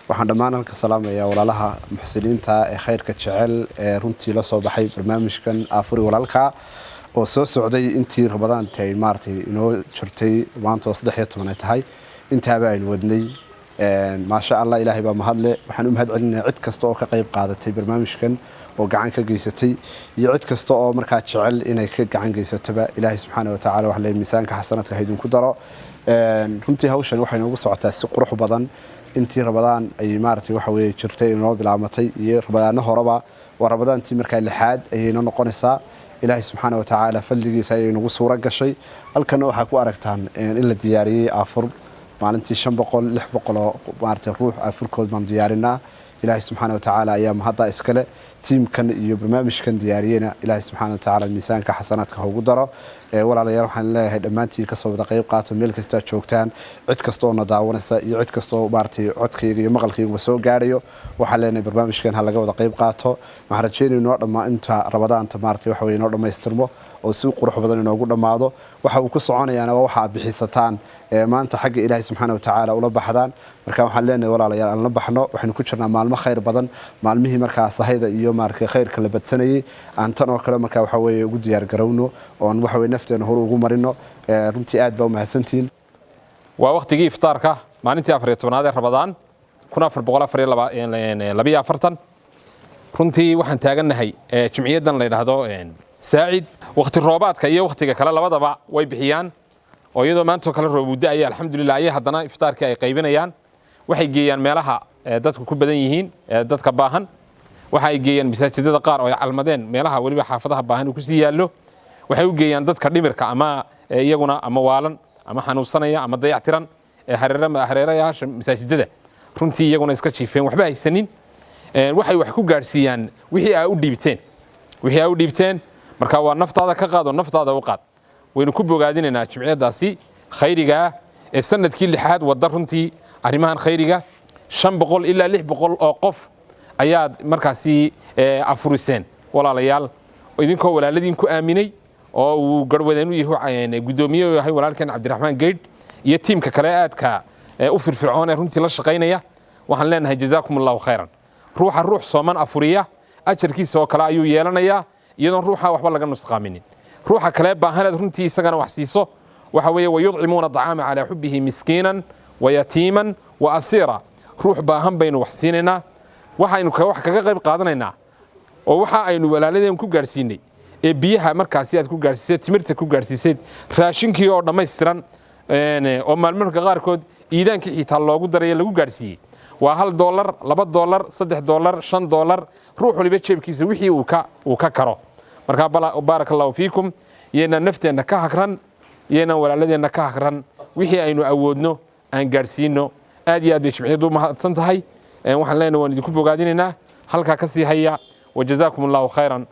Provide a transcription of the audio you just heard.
waxaan dhammaan halka salaamayaa walaalaha muxsiniinta ee khayrka jecel ee runtii la soo baxay barnaamijkan afuri walaalka oo soo socday intii rabadaantay maartay inoo jirtay maanta 13 tahay intaaba aynu wadnay ma sha Allah ilaahay baa mahadle waxaan u mahad celinayaa cid kasta oo ka qayb qaadatay barnaamijkan oo gacan ka geysatay iyo cid kasta oo markaa jecel inay ka gacan geysataba ilaahay subxaanahu wa ta'ala wax leeyahay miisaanka xasanadka haydin ku daro runtii hawshan waxay noogu socotaa si qurux badan intii rabadaan ay maartay waxa weeye jirtay inoo bilaamatay iyo rabadaana horeba waa rabadaantii markaa lixaad ayay noqonaysaa ilaahay subxaanahu wa ta'ala fadligiisa ay nagu suura gashay halkan waxa ku aragtaan in la diyaariyay afur maalintii 500 600 oo maartay ruux afurkood baan diyaarinaa ilaahay subxaanahu wa ta'ala ayaa mahadda iskale tiimkan iyo barnaamijkan diyaariyayna ilaahay subxaanahu wa ta'ala miisaanka xasanaadka ugu daro walaalayaal waxaan leeyahay dhamaantii ka soo wada qayb qaato meel kasta joogtaan cid kasta oo daawanaysa iyo cid kasta oo maartay codkayga iyo maqalkayga soo gaarayo waxaan leenahay barnaamijkan ha laga wada qayb qaato waxaan rajaynaynaa dhamaan inta rabadaanta maartay waxa weeye inoo dhameystirmo oo si qurux badan inoogu dhamaado waxa uu ku soconayaana waxa bixisataan maanta xagga ilaahay subxaanahu wa ta'ala ula baxdaan marka waxaan leenahay walaalayaal aan la baxno waxaan ku jirnaa maalmo khayr badan maalmihii markaa sahayda iyo markaa khayrka la badsanayay aan tan oo kale markaa waxa weeye ugu diyaar garowno oo waxa weeye nafteena hor ugu marino runtii aad baa u mahadsantiin waa waqtigii iftaarka maalintii 14aad ee rabadaan 1442 runtii waxaan taaganahay jimciyadan la yiraahdo saacid waqti roobaadka iyo waqtiga kale labadaba way bixiyaan oo iyadoo maanta kala roobuda ay alxamdulillah ay hadana iftaarka ay qaybinayaan waxay geeyaan meelaha dadku ku badan yihiin dadka baahan waxay geeyaan masaajidada qaar oo ay calmadeen meelaha waliba xaafadaha baahan ku sii yaalo waxay u geeyaan dadka dhimirka ama iyaguna ama waalan ama xanuunsanaya ama dayactiran hareerayaasha masaajidada runtii iyaguna iska jiifeen waxba haysanin waxay wax ku gaarsiiyaan wixii ay u dhiibteen marka waa naftaada ka qaado naftaada u qaad waynu ku bogaadinaynaa jimciyadaasi khayriga ee sanadkii lixaad wada runtii arimahan khayriga 500 ilaa 600 oo qof ayaad markaasi afuriseen walaalayaal idinkoo walaaladiin ku aaminay oo uu garwadeen u yahay gudoomiye yahay walaalkeen Cabdiraxmaan Geyd iyo tiimka kale aadka u firfircoon ee runtii la shaqeynaya waxaan leenahay jazaakumullahu khayran ruux sooman afuriya ajarkiisa oo kale ayuu yeelanayaa iyadoo ruuxa waxba laga nusqaaminin ruuxa kale baahanad runtii isagana wax siiso waxa weeye wayudcimuna ta'ama ala hubbihi miskinan wa yatiman wa asira ruux baahan baynu wax siinayna waxaynu wax kaga qayb qaadanaynaa oo waxa aynu walaaladeen ku gaarsiinay ee biyaha markaasi aad ku gaarsiisay timirta ku gaarsiisay raashinkii oo dhameystiran oo maalmaha qaarkood iidaankii xitaa loogu daray lagu gaarsiiyay waa $1 $2 $3 $5 ruux waliba jeebkiisa wixii uu ka karo marka barakallahu fiikum yeena nafteena ka hakran yeena walaaladeena ka hakran wixii aynu awoodno aan gaarsiino aad iyo aad bay jimciyadu mahadsan tahay waxaan leenahay waan idinku bogaadinaynaa halka ka sii haya wajazaakumullahu khayran